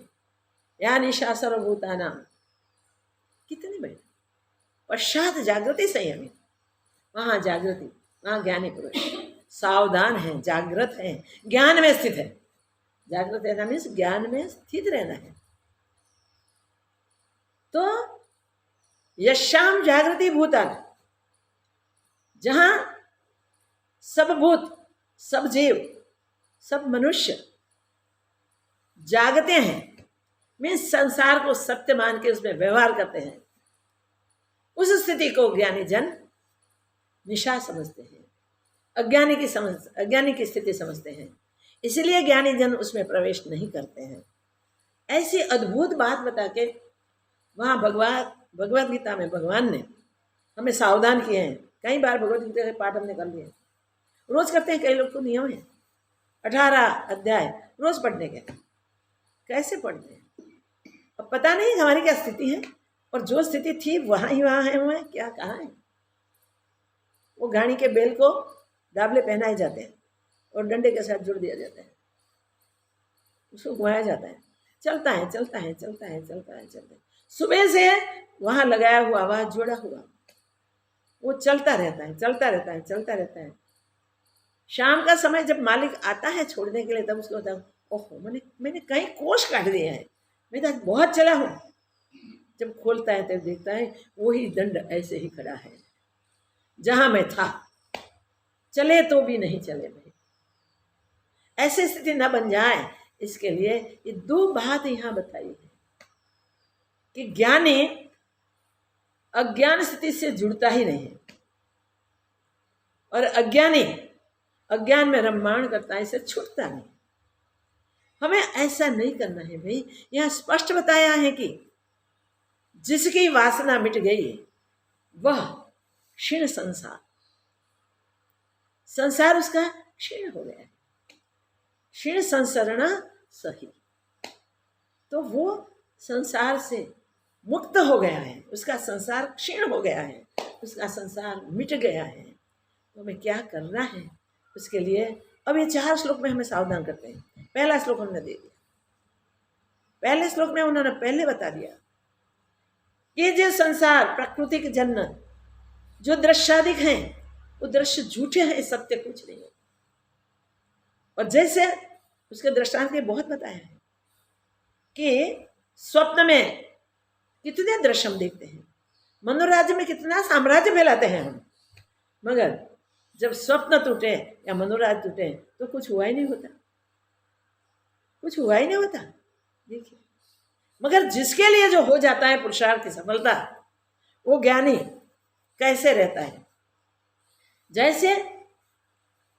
या निशा सर्वभूतानां, कितनी बड़ी पश्चात जागृति संयमित, वहां जागृति, वहां ज्ञानी पुरुष सावधान है, जागृत है, ज्ञान में स्थित है। जागृत रहना मीन्स ज्ञान में स्थित रहना है। तो यश्याम जागृति भूतान, जहां सब भूत, सब जीव, सब मनुष्य जागते हैं, मीन्स संसार को सत्य मान के उसमें व्यवहार करते हैं, उस स्थिति को ज्ञानी जन निशा समझते हैं, अज्ञानी की स्थिति समझते हैं। इसलिए ज्ञानी जन उसमें प्रवेश नहीं करते हैं। ऐसी अद्भुत बात बता के वहाँ भगवद गीता में भगवान ने हमें सावधान किए हैं। कई बार भगवद गीता के पाठ हमने कर लिए, रोज करते हैं। कई लोग को नियम है 18 अध्याय रोज पढ़ने के। कैसे पढ़ते हैं? अब पता नहीं हमारी क्या स्थिति है, और जो स्थिति थी वहाँ ही वहाँ है, वहाँ क्या कहाँ है। वो गाड़ी के बेल को डाबले पहनाए जाते हैं और डंडे के साथ जुड़ दिया जाता है, उसको घुमाया जाता है, चलता है चलता है चलता है चलता है चलता है। सुबह से वहाँ लगाया हुआ, वहाँ जुड़ा हुआ, वो चलता रहता है चलता रहता है चलता रहता है। शाम का समय जब मालिक आता है छोड़ने के लिए, तब उसको होता है ओहो मैंने कई कोष काट दिए हैं, मैं तो बहुत चला हूँ। जब खोलता है तब देखता है वही दंड ऐसे ही खड़ा है जहाँ मैं था, चले तो भी नहीं चले भाई। ऐसी स्थिति न बन जाए, इसके लिए ये 2 बात यहाँ बताई है कि ज्ञानी अज्ञान स्थिति से जुड़ता ही नहीं है, और अज्ञानी अज्ञान में रममाण करता है, इसे छूटता नहीं। हमें ऐसा नहीं करना है भाई। यहाँ स्पष्ट बताया है कि जिसकी वासना मिट गई वह क्षीण संसार उसका क्षीण हो गया है। क्षीण संसरण सही, तो वो संसार से मुक्त हो गया है, उसका संसार क्षीण हो गया है, उसका संसार मिट गया है। तो हमें क्या करना है उसके लिए अब ये 4 श्लोक में हमें सावधान करते हैं। पहला श्लोक हमने दे दिया, पहले श्लोक में उन्होंने पहले बता दिया कि जो संसार प्राकृतिक जन्नत जो दृश्यादिक हैं, वो दृश्य झूठे हैं, सत्य कुछ नहीं है। और जैसे उसके दृष्टांत के बहुत बताया है कि स्वप्न में कितने दृश्य हम देखते हैं, मनोराज्य में कितना साम्राज्य फैलाते हैं हम, मगर जब स्वप्न टूटे या मनोराज्य टूटे तो कुछ हुआ ही नहीं होता, कुछ हुआ ही नहीं होता। देखिए, मगर जिसके लिए जो हो जाता है पुरुषार्थ की सफलता, वो ज्ञानी कैसे रहता है? जैसे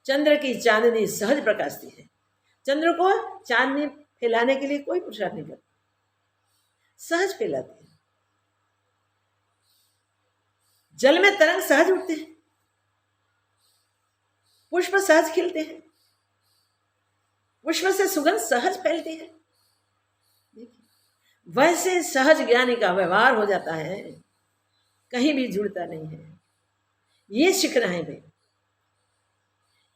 चंद्र की चांदनी सहज प्रकाशती है। चंद्र को चांदनी फैलाने के लिए कोई पुरुषार्थ नहीं करता, सहज फैलाती है। जल में तरंग सहज उठते हैं, पुष्प सहज खिलते हैं, पुष्प से सुगंध सहज फैलती है। वैसे सहज ज्ञानी का व्यवहार हो जाता है, कहीं भी जुड़ता नहीं है। ये सीखना है भाई।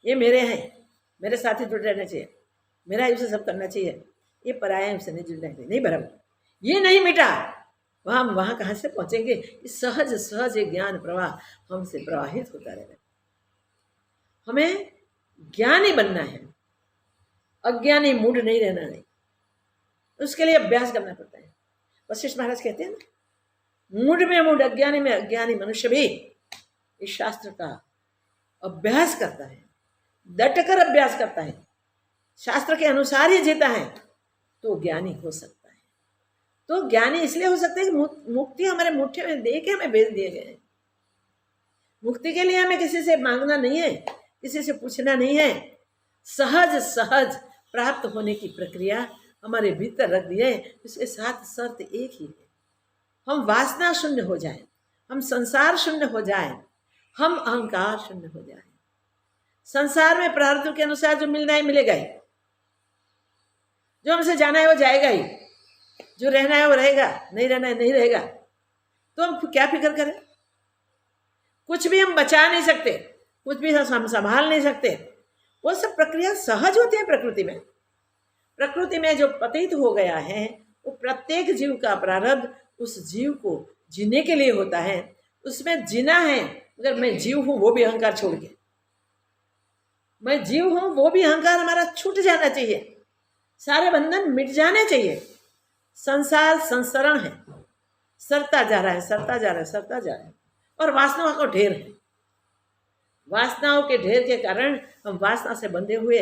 ये मेरे हैं, मेरे साथ ही जुड़ रहना चाहिए, मेरा उसे सब करना चाहिए, ये पराया है, उसे नहीं जुड़ना चाहिए, नहीं बराबर। ये नहीं मिटा, वहाँ कहाँ से पहुँचेंगे? इस सहज सहज ज्ञान प्रवाह हमसे प्रवाहित होता रहेगा। हमें ज्ञानी बनना है, अज्ञानी मूड नहीं रहना नहीं। उसके लिए अभ्यास करना पड़ता है। वशिष्ठ महाराज कहते हैं ना, मूड में मूड, अज्ञानी में अज्ञानी मनुष्य भी इस शास्त्र का अभ्यास करता है, डटकर अभ्यास करता है, शास्त्र के अनुसार ही जीता है, तो ज्ञानी हो सकता है। तो ज्ञानी इसलिए हो सकते हैं कि मुक्ति हमारे मुट्ठे में दे के हमें भेज दिए गए हैं। मुक्ति के लिए हमें किसी से मांगना नहीं है, किसी से पूछना नहीं है। सहज सहज प्राप्त होने की प्रक्रिया हमारे भीतर रख दिए। इसके साथ शर्त एक ही है, हम वासना शून्य हो जाए, हम संसार शून्य हो जाए, हम अहंकार शून्य हो जाए। संसार में प्रारब्ध के अनुसार जो मिलना है मिलेगा ही, जो हमसे जाना है वो जाएगा ही, जो रहना है वो रहेगा, नहीं रहना है नहीं रहेगा। तो हम क्या फिक्र करें? कुछ भी हम बचा नहीं सकते, कुछ भी हम संभाल नहीं सकते। वो सब प्रक्रिया सहज होती है प्रकृति में। प्रकृति में जो पतित हो गया है वो प्रत्येक जीव का प्रारब्ध उस जीव को जीने के लिए होता है। उसमें जीना है, मगर मैं जीव हूं वो भी अहंकार छोड़ के, मैं जीव हूं वो भी अहंकार हमारा छूट जाना चाहिए, सारे बंधन मिट जाने चाहिए। संसार संसरण है, सरता जा रहा है, सरता जा रहा है, सरता जा रहा है, और वासनाओं का ढेर है। वासनाओं के ढेर के कारण हम वासना से बंधे हुए,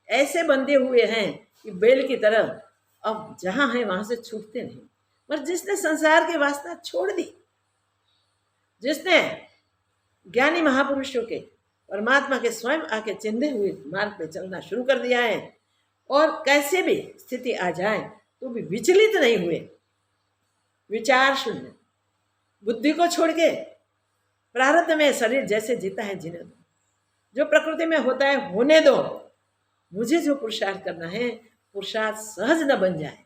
ऐसे बंधे हुए हैं कि बेल की तरह अब जहां है वहां से छूटते नहीं। पर जिसने संसार की वासना छोड़ दी, जिसने ज्ञानी महापुरुषों के, परमात्मा के स्वयं आके चिंधे हुए मार्ग पे चलना शुरू कर दिया है, और कैसे भी स्थिति आ जाए तो भी विचलित नहीं हुए, विचार शून्य, बुद्धि को छोड़ के प्रारब्ध में शरीर जैसे जीता है जीने दो, जो प्रकृति में होता है होने दो। मुझे जो पुरुषार्थ करना है, पुरुषार्थ सहज न बन जाए,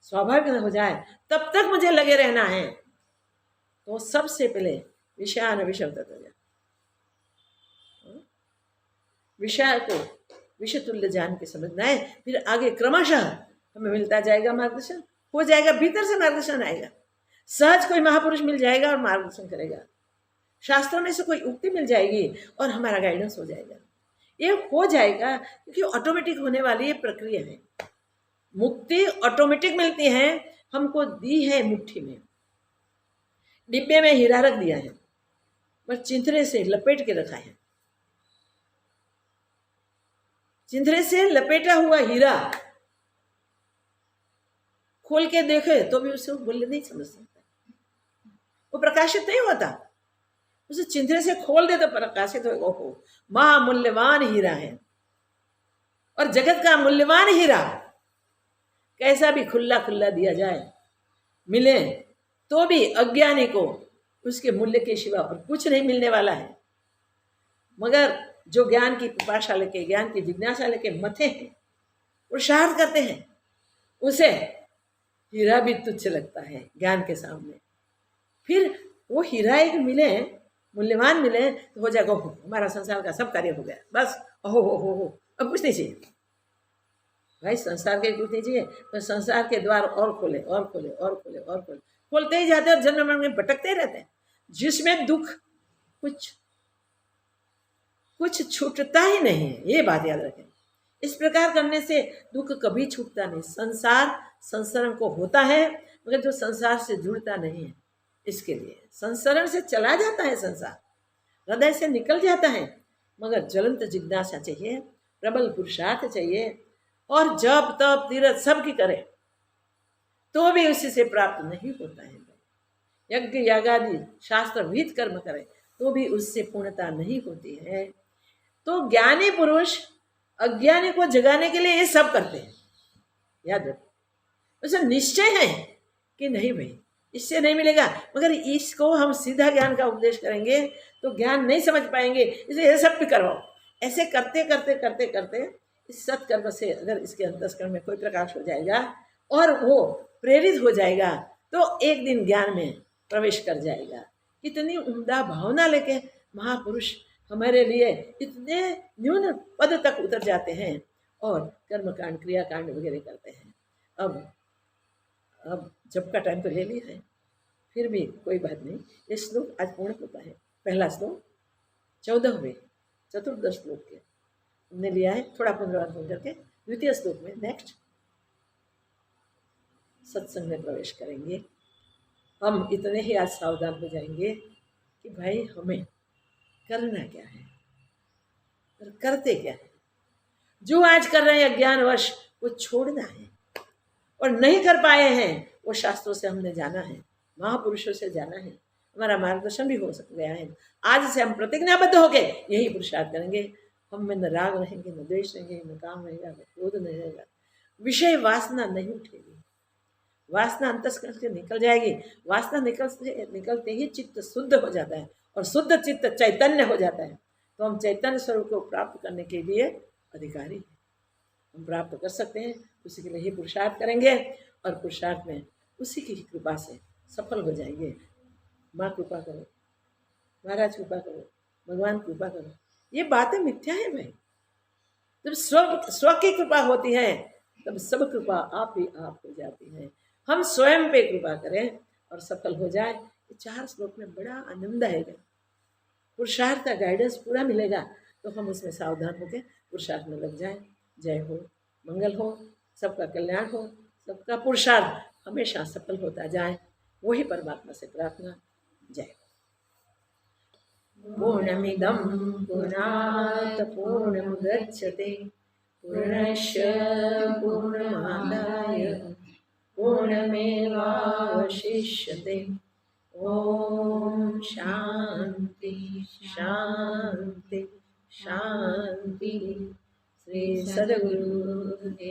स्वाभाविक न हो जाए, तब तक मुझे लगे रहना है। तो सबसे पहले विषयान विषम तत्व, विषय को विषय तुल्य जान के समझना है। फिर आगे क्रमशः हमें मिलता जाएगा मार्गदर्शन, हो जाएगा, भीतर से मार्गदर्शन आएगा। सहज कोई महापुरुष मिल जाएगा और मार्गदर्शन करेगा, शास्त्रों में से कोई उक्ति मिल जाएगी और हमारा गाइडेंस हो जाएगा। ये हो जाएगा क्योंकि ऑटोमेटिक होने वाली ये प्रक्रिया है। मुक्ति ऑटोमेटिक मिलती है, हमको दी है मुट्ठी में, डिब्बे में हीरा रख दिया है, बस चिंथरे से लपेट के रखा है। चिंथरे से लपेटा हुआ हीरा खोल के देखे तो भी उसे मूल्य नहीं समझ सकता, वो प्रकाशित नहीं होता। उसे चिंथरे से खोल दे तो प्रकाशित हो, ओहो महामूल्यवान हीरा है। और जगत का मूल्यवान हीरा कैसा भी खुला खुला दिया जाए, मिले तो भी अज्ञानी को उसके मूल्य के सिवा और कुछ नहीं मिलने वाला है। मगर जो ज्ञान की पिपाशा लेके, ज्ञान की जिज्ञासा लेके मथे हैं, पुरुषार्थ करते हैं, उसे हीरा भी तुच्छ लगता है ज्ञान के सामने। फिर वो हीरा एक मिले, मूल्यवान मिले तो हो जाएगा, हो हमारा संसार का सब कार्य हो गया, बस हो अब कुछ नहीं चाहिए। भाई संसार के कुछ नहीं चाहिए, तो संसार के द्वार और खोले और खोले और खोले और खोले, खोलते ही जाते और जन्म मरण में भटकते ही रहते हैं, जिसमें दुख कुछ छूटता ही नहीं है। ये बात याद रखें। इस प्रकार करने से दुख कभी छूटता नहीं। संसार संसरण को होता है, मगर जो संसार से जुड़ता नहीं है, इसके लिए संसरण से चला जाता है, संसार हृदय से निकल जाता है, मगर ज्वलंत जिज्ञासा चाहिए, प्रबल पुरुषार्थ चाहिए, और जप तप तीरथ सब की करे तो भी उसी से प्राप्त नहीं होता है। यज्ञ यागादि शास्त्र विहित कर्म करे तो भी उससे पूर्णता नहीं होती है। तो ज्ञानी पुरुष अज्ञानी को जगाने के लिए ये सब करते हैं, याद रखो। उसे निश्चय है कि नहीं भाई इससे नहीं मिलेगा, मगर इसको हम सीधा ज्ञान का उपदेश करेंगे तो ज्ञान नहीं समझ पाएंगे, इसलिए ये सब भी करवाओ। ऐसे करते करते करते करते इस सत्कर्म से अगर इसके अंतस्करण में कोई प्रकाश हो जाएगा और वो प्रेरित हो जाएगा तो एक दिन ज्ञान में प्रवेश कर जाएगा। कितनी उम्दा भावना लेके महापुरुष हमारे लिए इतने न्यून पद तक उतर जाते हैं और कर्मकांड क्रियाकांड वगैरह करते हैं। अब जब का टाइम तो ले लिया है, फिर भी कोई बात नहीं। ये श्लोक आज पूर्ण होता है। पहला श्लोक 14वें चतुर्दश श्लोक के हमने लिया है, थोड़ा पुनरावृत्ति करके द्वितीय श्लोक में नेक्स्ट सत्संग में प्रवेश करेंगे। हम इतने ही आज सावधान हो जाएंगे कि भाई हमें करना क्या है और करते क्या है। जो आज कर रहे हैं अज्ञानवश वो छोड़ना है, और नहीं कर पाए हैं वो शास्त्रों से हमने जाना है, महापुरुषों से जाना है, हमारा मार्गदर्शन भी हो गया है। आज से हम प्रतिज्ञाबद्ध होके यही पुरुषार्थ करेंगे। हम में न राग रहेंगे, न द्वेष रहेंगे, न काम रहेगा, न क्रोध नहीं रहेगा, विषय वासना नहीं उठेगी, वासना अंतस्करण से निकल जाएगी। वासना निकलते ही चित्त शुद्ध हो जाता है, और शुद्ध चित्त चैतन्य हो जाता है। तो हम चैतन्य स्वरूप को प्राप्त करने के लिए अधिकारी हैं, हम प्राप्त कर सकते हैं। उसी के लिए ही पुरुषार्थ करेंगे, और पुरुषार्थ में उसी की कृपा से सफल हो जाएंगे। माँ कृपा करो, महाराज कृपा करो, भगवान कृपा करो, ये बातें मिथ्या है भाई। जब स्व की कृपा होती है तब सब कृपा आप ही आप हो जाती है। हम स्वयं पे कृपा करें और सफल हो जाए। ये 4 श्लोक में बड़ा आनंद आएगा, पुरुषार्थ का गाइडेंस पूरा मिलेगा, तो हम उसमें सावधान होकर पुरुषार्थ में लग जाए। जय हो, मंगल हो, सबका कल्याण हो, सबका पुरुषार्थ हमेशा सफल होता जाए, वही परमात्मा से प्रार्थना। जय हो। पूर्णमिदं पूर्णात् पूर्णमुदच्यते पूर्णस्य पूर्णमादाय पूर्णमेवावशिष्यते। ओम शांति शांति शांति। श्री सद्गुरुदेव